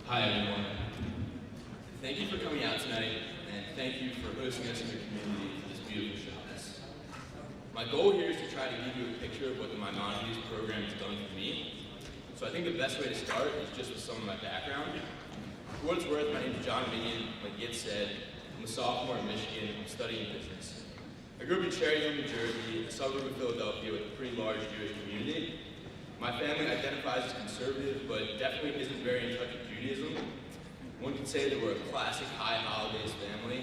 Hi everyone. Thank you for coming out tonight, and thank you for hosting us in your community for this beautiful Shabbos. My goal here is to try to give you a picture of what the Maimonides program has done for me. So I think the best way to start is just with some of my background. For what it's worth, my name is Jon Minion. Like Yit said, I'm a sophomore in Michigan. I'm studying business. I grew up in Cherry Hill, New Jersey, a suburb of Philadelphia with a pretty large Jewish community. My family identifies as conservative, but definitely isn't very in touch with Judaism. One could say that we're a classic high holidays family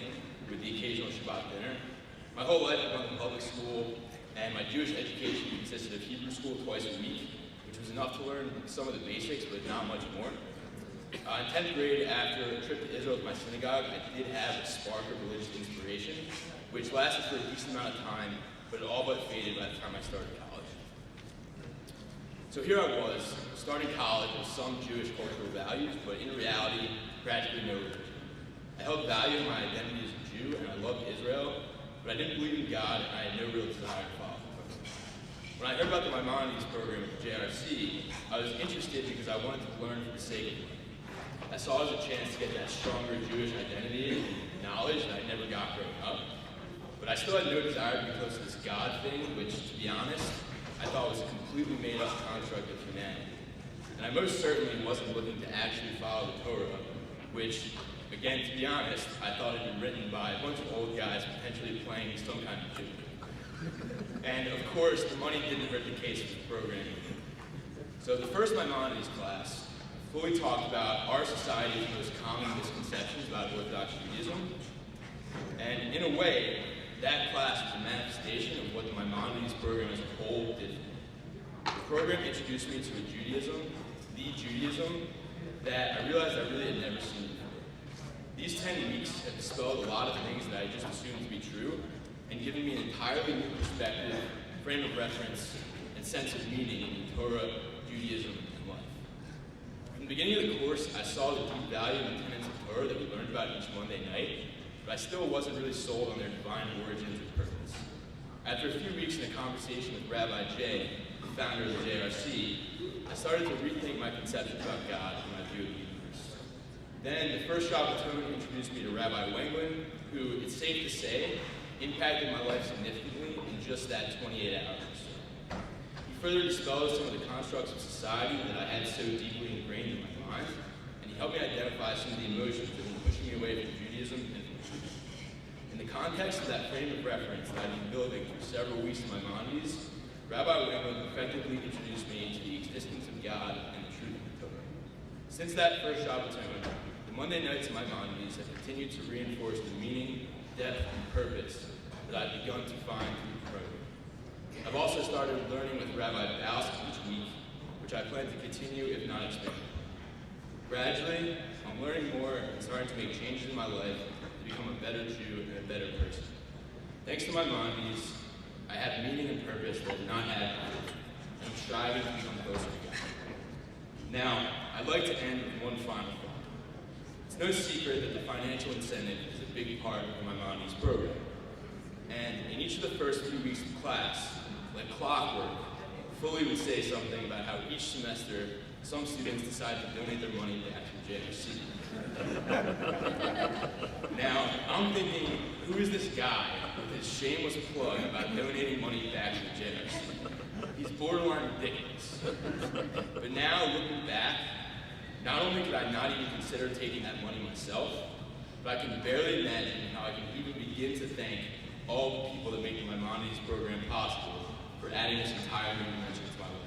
with the occasional Shabbat dinner. My whole life I went to public school, and my Jewish education consisted of Hebrew school twice a week, which was enough to learn some of the basics, but not much more. In 10th grade, after a trip to Israel with my synagogue, I did have a spark of religious inspiration, which lasted for a decent amount of time, but it all but faded by the time I started college. So here I was, starting college with some Jewish cultural values, but in reality, practically no religion. I held value in my identity as a Jew, and I loved Israel, but I didn't believe in God, and I had no real desire to follow Him. When I heard about the Maimonides program at the JRC, I was interested because I wanted to learn for the sake of it. I saw it as a chance to get that stronger Jewish identity and knowledge that I never got growing up. But I still had no desire to be close to this God thing, which, to be honest, I thought was a completely made-up construct of humanity. And I most certainly wasn't looking to actually follow the Torah, which, again, to be honest, I thought had been written by a bunch of old guys potentially playing some kind of Jew. And of course, the money didn't hurt the case for the program. So the first Maimonides class fully talked about our society's most common misconceptions about Orthodox Judaism. And in a way, that class was a manifestation of what the Maimonides program as a whole did. The program introduced me to a Judaism, the Judaism, that I realized I really had never seen before. These 10 weeks have dispelled a lot of things that I just assumed to be true, and given me an entirely new perspective, frame of reference, and sense of meaning in Torah, Judaism, and life. From the beginning of the course, I saw the deep value and tenets of Torah that we learned about each Monday night, but I still wasn't really sold on their divine origins or purpose. After a few weeks in a conversation with Rabbi Jay, the founder of the JRC, I started to rethink my conceptions about God and my view of the universe. Then the first Shabbaton introduced me to Rabbi Wenglin, who, it's safe to say, impacted my life significantly in just that 28 hours. He further dispelled some of the constructs of society that I had so deeply ingrained in my mind, and he helped me identify some of the emotions that were pushing me away from Judaism and from truth. In the context of that frame of reference that I've been building for several weeks in Maimonides, Rabbi Wenglin effectively introduced me to the existence of God and the truth of the Torah. Since that first Shabbaton, the Monday nights of Maimonides have continued to reinforce the meaning, depth, and purpose that I've begun to find through the program. I've also started learning with Rabbi Baus each week, which I plan to continue, if not expand. Gradually, I'm learning more and starting to make changes in my life to become a better Jew and a better person. Thanks to Maimonides, I have meaning and purpose that I did not have before, and I'm striving to become closer to God. Now, I'd like to end with one final thought. It's no secret that the financial incentive is a big part of the Maimonides program. And in each of the first few weeks of class, like clockwork, Fully would say something about how each semester some students decide to donate their money back to JRC. Now, I'm thinking, who is this guy with his shameless plug about donating money back to the JRC? He's borderline ridiculous. But now, looking back, not only could I not even consider taking that money myself, but I can barely imagine how I can even begin to thank all the people that make the Maimonides program possible for adding this entire new dimension to my life.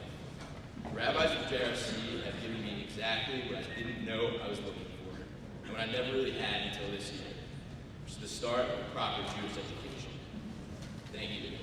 Rabbis of JRC have given me exactly what I didn't know I was looking for, and what I never really had until this year, which is the start of a proper Jewish education. Thank you.